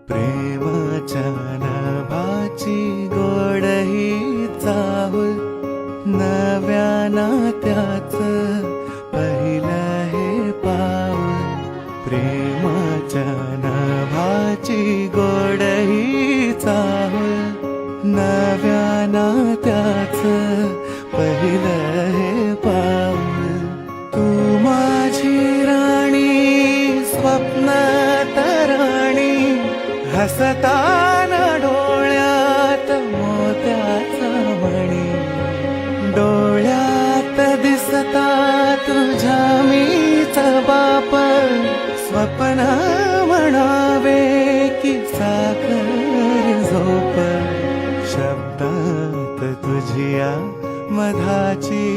प्रेमाच्या नभाची गोड ही चाहुल, नव्या नात्याचं पहिलं हे पाऊल. प्रेमाच्या नभाची गोड ही चाहुल, नव्या नात्याचं पहिलं हे पाऊल. तू माझी राणी, स्वप्न तराणी, हसताना डोळ्यात मोत्याचा मणी. डोळ्यात दिसता तुझ्या मीच बाप, स्वप्न म्हणावे की साखर झोप. शब्दात तुझिया मधाची